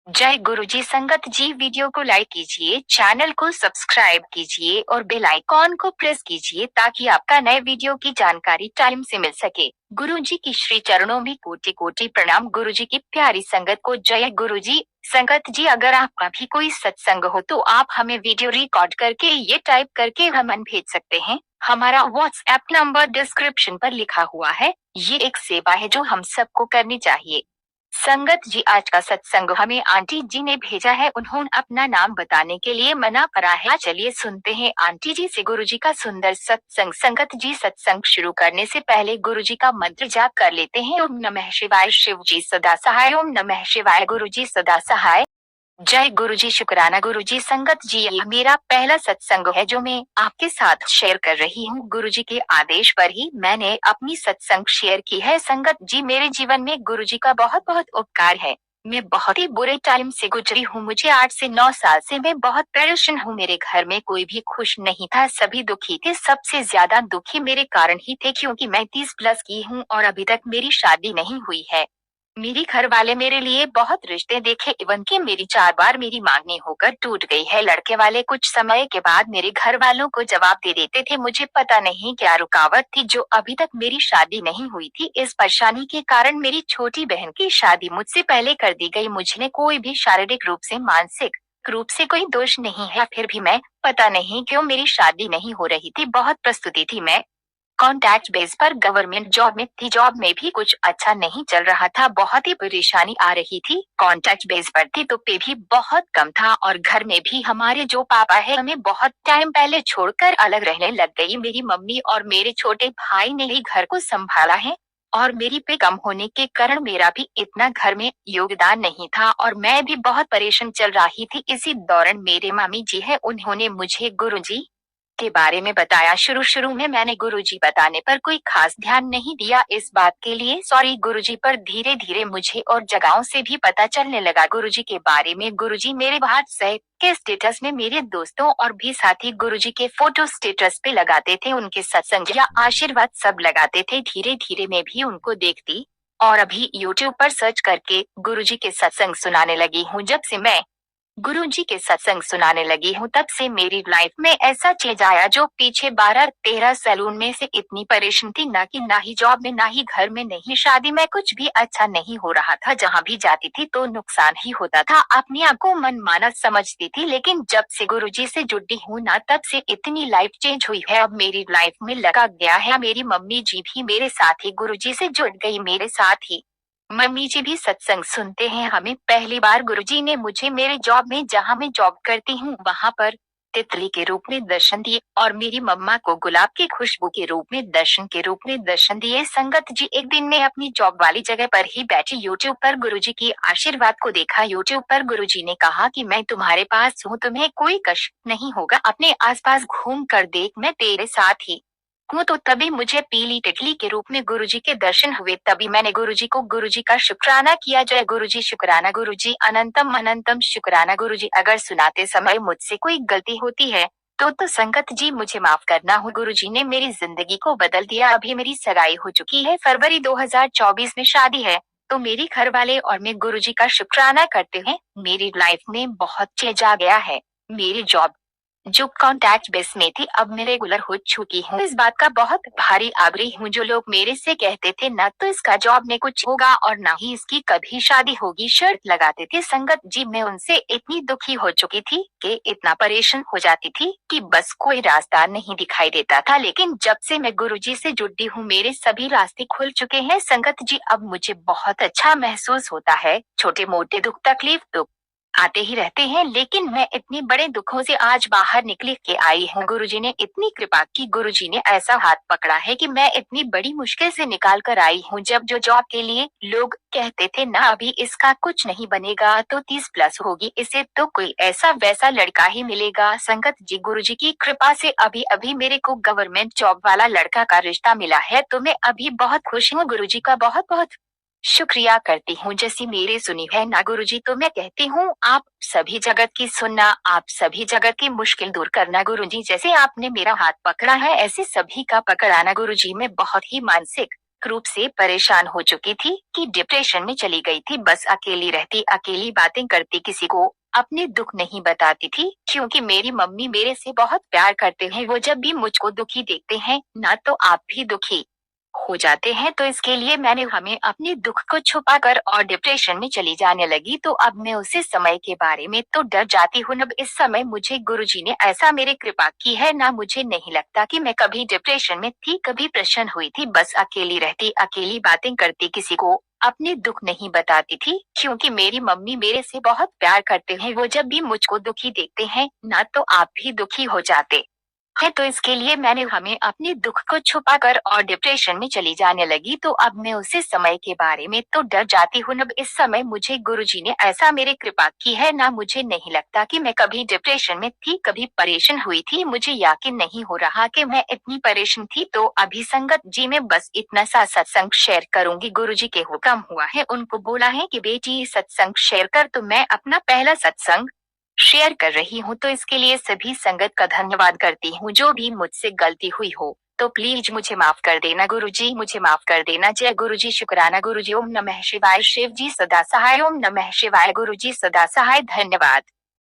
जय गुरुजी। संगत जी, वीडियो को लाइक कीजिए, चैनल को सब्सक्राइब कीजिए और बेल आइकॉन को प्रेस कीजिए ताकि आपका नए वीडियो की जानकारी टाइम से मिल सके। गुरुजी की श्री चरणों में कोटि कोटि प्रणाम। गुरुजी की प्यारी संगत को जय गुरुजी। संगत जी, अगर आपका भी कोई सत्संग हो तो आप हमें वीडियो रिकॉर्ड करके ये टाइप करके हमें भेज सकते हैं। हमारा व्हाट्सएप नंबर डिस्क्रिप्शन पर लिखा हुआ है। ये एक सेवा है जो हम सबको करनी चाहिए। संगत जी, आज का सत्संग हमें आंटी जी ने भेजा है। उन्होंने अपना नाम बताने के लिए मना करा है। चलिए सुनते हैं आंटी जी से गुरु जी का सुंदर सत्संग। संगत जी, सत्संग शुरू करने से पहले गुरु जी का मंत्र जाप कर लेते हैं। ओम नमः शिवाय। शिव जी सदा सहाय। ओम नमः शिवाय। गुरु जी सदा सहाय। जय गुरुजी। शुक्राना गुरुजी। संगत जी, यह मेरा पहला सत्संग है जो मैं आपके साथ शेयर कर रही हूँ। गुरुजी के आदेश पर ही मैंने अपनी सत्संग शेयर की है। संगत जी, मेरे जीवन में गुरुजी का बहुत बहुत उपकार है। मैं बहुत ही बुरे टाइम से गुजरी हूँ। मुझे 8 से 9 साल से मैं बहुत परेशान हूँ। मेरे घर में कोई भी खुश नहीं था, सभी दुखी थे। सबसे ज्यादा दुखी मेरे कारण ही थे क्योंकि मैं 30+ की हूँ और अभी तक मेरी शादी नहीं हुई है। मेरे घर वाले मेरे लिए बहुत रिश्ते देखे, इवन कि मेरी 4 बार मेरी मांगनी होकर टूट गई है। लड़के वाले कुछ समय के बाद मेरे घर वालों को जवाब दे देते थे। मुझे पता नहीं क्या रुकावट थी जो अभी तक मेरी शादी नहीं हुई थी। इस परेशानी के कारण मेरी छोटी बहन की शादी मुझसे पहले कर दी गई। मुझे कोई भी शारीरिक रूप से, मानसिक रूप से कोई दोष नहीं है, फिर भी मैं पता नहीं क्यों मेरी शादी नहीं हो रही थी। बहुत प्रस्तुति थी। मैं कॉन्ट्रैक्ट बेस पर गवर्नमेंट जॉब में थी। जॉब में भी कुछ अच्छा नहीं चल रहा था, बहुत ही परेशानी आ रही थी। कॉन्ट्रैक्ट बेस पर थी तो पे भी बहुत कम था और घर में भी हमारे जो पापा है हमें बहुत टाइम पहले छोड़कर अलग रहने लग गई। मेरी मम्मी और मेरे छोटे भाई ने ही घर को संभाला है और मेरी पे कम होने के कारण मेरा भी इतना घर में योगदान नहीं था और मैं भी बहुत परेशान चल रही थी। इसी दौरान मेरे मामी जी है, उन्होंने मुझे गुरुजी के बारे में बताया। शुरू शुरू में मैंने गुरुजी बताने पर कोई खास ध्यान नहीं दिया, इस बात के लिए सॉरी गुरुजी। पर धीरे धीरे मुझे और जगहों से भी पता चलने लगा गुरुजी के बारे में। गुरुजी मेरे व्हाट्सएप के स्टेटस में मेरे दोस्तों और भी साथी गुरुजी के फोटो स्टेटस पे लगाते थे, उनके सत्संग या आशीर्वाद सब लगाते थे। धीरे धीरे मैं भी उनको देखती और अभी यूट्यूब पर सर्च करके गुरुजी के सत्संग सुनाने लगी हूँ। जब से मैं गुरुजी के सत्संग सुनाने लगी हूँ तब से मेरी लाइफ में ऐसा चेंज आया जो पीछे 12-13 सैलून में से इतनी परेशान थी, ना ही जॉब में, ना ही घर में, नहीं शादी में, कुछ भी अच्छा नहीं हो रहा था। जहाँ भी जाती थी तो नुकसान ही होता था। अपने आप को मनमाना समझती थी, लेकिन जब से गुरुजी से जुड़ी हूँ ना तब से इतनी लाइफ चेंज हुई है। अब मेरी लाइफ में लगा गया है। मेरी मम्मी जी भी मेरे साथ ही गुरुजी से जुड़ गई, मेरे साथ ही मम्मी जी भी सत्संग सुनते हैं। हमें पहली बार गुरुजी ने मुझे मेरे जॉब में, जहाँ मैं जॉब करती हूँ, वहाँ पर तितली के रूप में दर्शन दिए और मेरी मम्मा को गुलाब की खुशबू के रूप में, दर्शन के रूप में दर्शन दिए। संगत जी, एक दिन मैं अपनी जॉब वाली जगह पर ही बैठी यूट्यूब पर गुरुजी की आशीर्वाद को देखा। यूट्यूब पर गुरुजी ने कहा कि मैं तुम्हारे पास हूँ, तुम्हें कोई कष्ट नहीं होगा, अपने आसपास घूम कर देख, मैं तेरे साथ ही हूँ। तो तभी मुझे पीली तितली के रूप में गुरुजी के दर्शन हुए। तभी मैंने गुरुजी का शुक्राना किया। जय गुरुजी। शुक्राना गुरुजी। अनंतम अनंतम शुक्राना गुरुजी। अगर सुनाते समय मुझसे कोई गलती होती है तो संगत जी मुझे माफ करना हो। गुरुजी ने मेरी जिंदगी को बदल दिया। अभी मेरी सगाई हो चुकी है, फरवरी 2024 में शादी है। तो मेरे घर वाले और मैं गुरुजी का शुक्राना करते हैं। मेरी लाइफ में बहुत चेंज आ गया है। मेरी जॉब जो कॉन्टैक्ट बेस में थी अब मैं रेगुलर हो चुकी हूँ। इस बात का बहुत भारी आभारी हूँ। जो लोग मेरे से कहते थे ना तो इसका जॉब में कुछ होगा और ना ही इसकी कभी शादी होगी, शर्त लगाते थे, संगत जी मैं उनसे इतनी दुखी हो चुकी थी कि इतना परेशान हो जाती थी कि बस कोई रास्ता नहीं दिखाई देता था। लेकिन जब से मैं गुरुजी से जुड़ी हूँ मेरे सभी रास्ते खुल चुके हैं। संगत जी, अब मुझे बहुत अच्छा महसूस होता है। छोटे मोटे दुख तकलीफ तो आते ही रहते हैं, लेकिन मैं इतने बड़े दुखों से आज बाहर निकल के आई हूँ। गुरुजी ने इतनी कृपा की, गुरुजी ने ऐसा हाथ पकड़ा है कि मैं इतनी बड़ी मुश्किल से निकाल कर आई हूँ। जब जो जॉब के लिए लोग कहते थे ना अभी इसका कुछ नहीं बनेगा, तो 30+ होगी, इसे तो कोई ऐसा वैसा लड़का ही मिलेगा। संगत जी, गुरुजी की कृपा से अभी अभी मेरे को गवर्नमेंट जॉब वाला लड़का का रिश्ता मिला है, तो मैं अभी बहुत खुश हूँ। गुरुजी का बहुत बहुत शुक्रिया करती हूँ। जैसी मेरी सुनी है ना गुरुजी, तो मैं कहती हूँ आप सभी जगत की सुनना, आप सभी जगत की मुश्किल दूर करना गुरुजी। जैसे आपने मेरा हाथ पकड़ा है ऐसे सभी का पकड़ाना गुरुजी। मैं बहुत ही मानसिक रूप से परेशान हो चुकी थी कि डिप्रेशन में चली गई थी। बस अकेली रहती, अकेली बातें करती, किसी को अपने दुख नहीं बताती थी क्योंकि मेरी मम्मी मेरे से बहुत प्यार करते हैं। वो जब भी मुझको दुखी देखते हैं ना तो आप भी दुखी हो जाते हैं, तो इसके लिए मैंने हमें अपने दुख को छुपाकर और डिप्रेशन में चली जाने लगी। तो अब मैं उसी समय के बारे में तो डर जाती हूँ। अब इस समय मुझे गुरुजी ने ऐसा मेरी कृपा की है ना, मुझे नहीं लगता कि मैं कभी डिप्रेशन में थी, कभी प्रसन्न हुई थी। बस अकेली रहती, अकेली बातें करती, किसी को अपने दुख नहीं बताती थी क्योंकि मेरी मम्मी मेरे से बहुत प्यार करते हैं। वो जब भी मुझको दुखी देखते हैं ना तो आप भी दुखी हो जाते है, तो इसके लिए मैंने हमें अपने दुख को छुपाकर और डिप्रेशन में चली जाने लगी। तो अब मैं उसी समय के बारे में तो डर जाती हूँ। अब इस समय मुझे गुरुजी ने ऐसा मेरी कृपा की है ना, मुझे नहीं लगता कि मैं कभी डिप्रेशन में थी, कभी परेशान हुई थी। मुझे यकीन नहीं हो रहा कि मैं इतनी परेशान थी। तो अभी संगत जी में बस इतना सा सत्संग शेयर करूंगी। गुरुजी के हुक्म हुआ है, उनको बोला है कि बेटी सत्संग शेयर कर, तो मैं अपना पहला सत्संग शेयर कर रही हूँ। तो इसके लिए सभी संगत का धन्यवाद करती हूँ। जो भी मुझसे गलती हुई हो तो प्लीज मुझे माफ कर देना गुरुजी, मुझे माफ कर देना। जय गुरुजी, शुक्राना गुरुजी। ओम नमः शिवाय। शिव जी सदा सहाय। ओम नमः शिवाय। गुरुजी सदा सहाय। धन्यवाद।